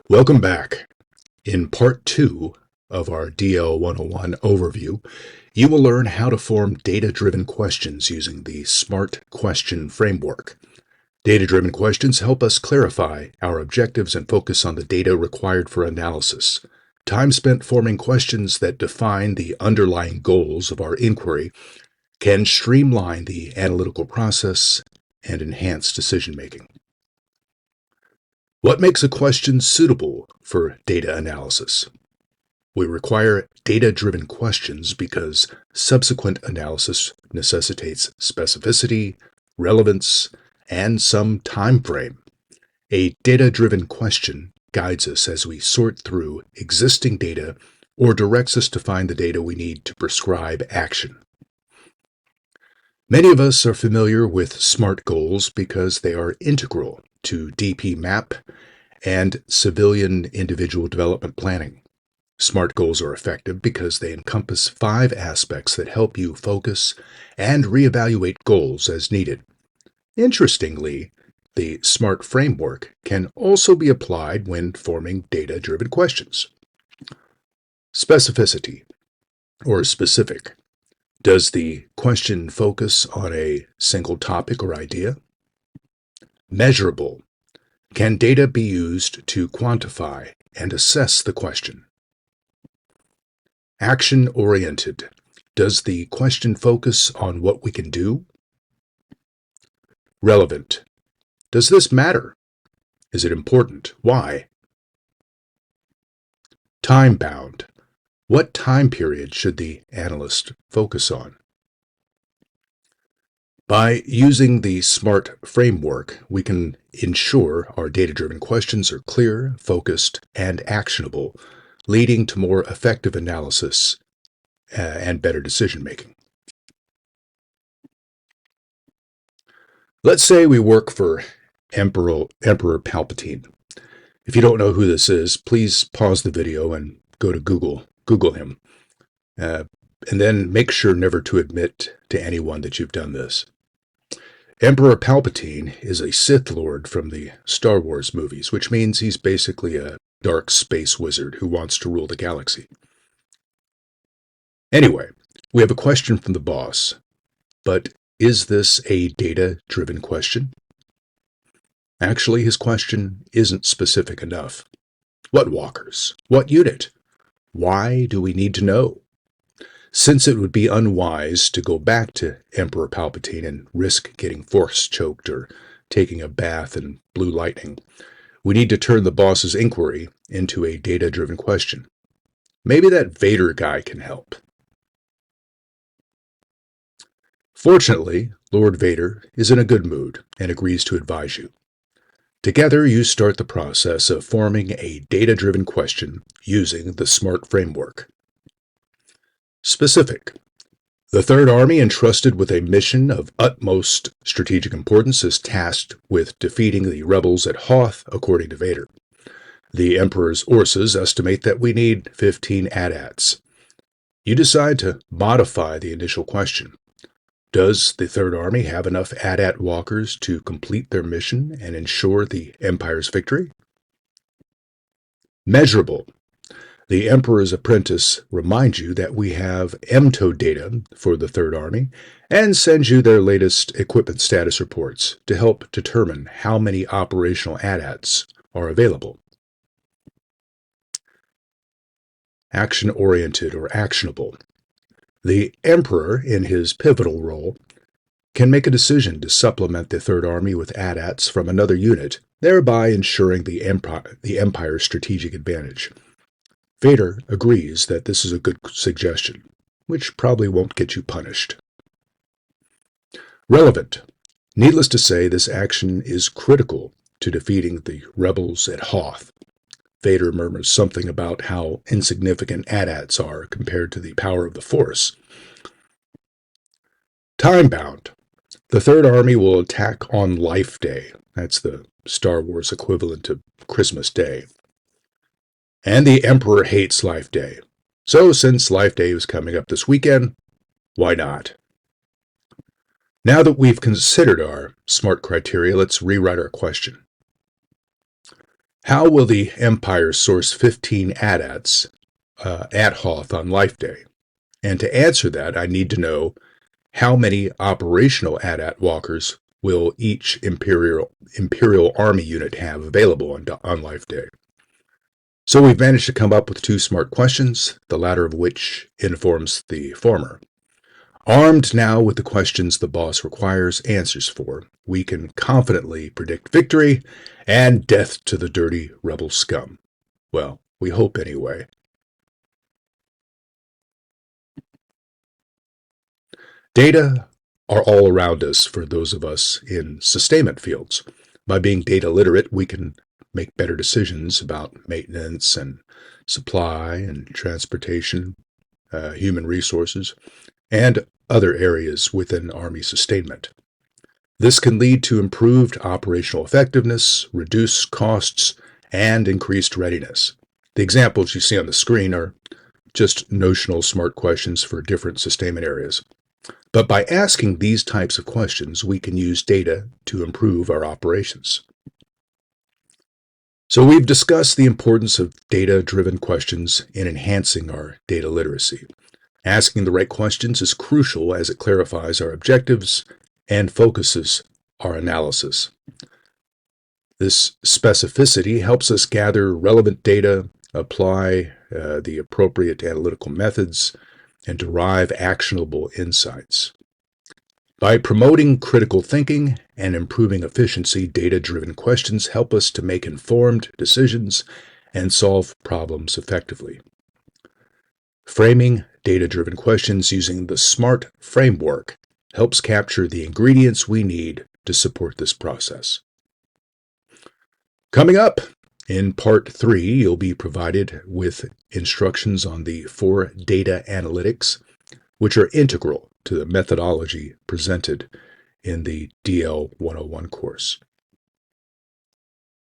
Welcome back. In part 2 of our DL 101 overview, you will learn how to form data-driven questions using the SMART question framework. Data-driven questions help us clarify our objectives and focus on the data required for analysis. Time spent forming questions that define the underlying goals of our inquiry can streamline the analytical process and enhance decision-making. What makes a question suitable for data analysis? We require data-driven questions because subsequent analysis necessitates specificity, relevance, and some time frame. A data-driven question guides us as we sort through existing data or directs us to find the data we need to prescribe action. Many of us are familiar with SMART goals because they are integral to DP MAP and civilian individual development planning. SMART goals are effective because they encompass 5 aspects that help you focus and reevaluate goals as needed. Interestingly, the SMART framework can also be applied when forming data-driven questions. Specificity, or specific. Does the question focus on a single topic or idea? Measurable. Can data be used to quantify and assess the question? Action-oriented. Does the question focus on what we can do? Relevant. Does this matter? Is it important? Why? Time-bound. What time period should the analyst focus on? By using the SMART framework, we can ensure our data-driven questions are clear, focused, and actionable, leading to more effective analysis and better decision-making. Let's say we work for Emperor Palpatine. If you don't know who this is, please pause the video and go to Google him, and then make sure never to admit to anyone that you've done this. Emperor Palpatine is a Sith Lord from the Star Wars movies, which means he's basically a dark space wizard who wants to rule the galaxy. Anyway, we have a question from the boss, but is this a data-driven question? Actually, his question isn't specific enough. What walkers? What unit? Why do we need to know? Since it would be unwise to go back to Emperor Palpatine and risk getting force choked or taking a bath in blue lightning, we need to turn the boss's inquiry into a data-driven question. Maybe that Vader guy can help. Fortunately, Lord Vader is in a good mood and agrees to advise you. Together, you start the process of forming a data-driven question using the SMART framework. Specific. The Third Army, entrusted with a mission of utmost strategic importance, is tasked with defeating the rebels at Hoth, according to Vader. The Emperor's Orses estimate that we need 15 AT-ATs. You decide to modify the initial question. Does the Third Army have enough AT-AT walkers to complete their mission and ensure the Empire's victory? Measurable. The Emperor's Apprentice reminds you that we have MTO data for the Third Army and sends you their latest equipment status reports to help determine how many operational AT-ATs are available. Action-oriented or actionable. The Emperor, in his pivotal role, can make a decision to supplement the Third Army with AT-ATs from another unit, thereby ensuring the Empire's strategic advantage. Vader agrees that this is a good suggestion, which probably won't get you punished. Relevant. Needless to say, this action is critical to defeating the rebels at Hoth. Vader murmurs something about how insignificant AT-ATs are compared to the power of the Force. Time-bound. The Third Army will attack on Life Day. That's the Star Wars equivalent to Christmas Day. And the Emperor hates Life Day. So since Life Day is coming up this weekend, why not? Now that we've considered our SMART criteria, let's rewrite our question. How will the Empire source 15 AT-ATs at Hoth on Life Day? And to answer that, I need to know how many operational AT-AT walkers will each Imperial Army unit have available on Life Day. So we've managed to come up with two smart questions, the latter of which informs the former. Armed now with the questions the boss requires answers for, we can confidently predict victory and death to the dirty rebel scum. Well, we hope anyway. Data are all around us for those of us in sustainment fields. By being data literate, we can make better decisions about maintenance and supply and transportation, human resources, and other areas within Army sustainment. This can lead to improved operational effectiveness, reduced costs, and increased readiness. The examples you see on the screen are just notional smart questions for different sustainment areas. But by asking these types of questions, we can use data to improve our operations. So we've discussed the importance of data-driven questions in enhancing our data literacy. Asking the right questions is crucial as it clarifies our objectives and focuses our analysis. This specificity helps us gather relevant data, apply the appropriate analytical methods, and derive actionable insights. By promoting critical thinking and improving efficiency, data-driven questions help us to make informed decisions and solve problems effectively. Framing data-driven questions using the SMART framework helps capture the ingredients we need to support this process. Coming up, in Part 3, you'll be provided with instructions on the 4 data analytics, which are integral to the methodology presented in the DL 101 course.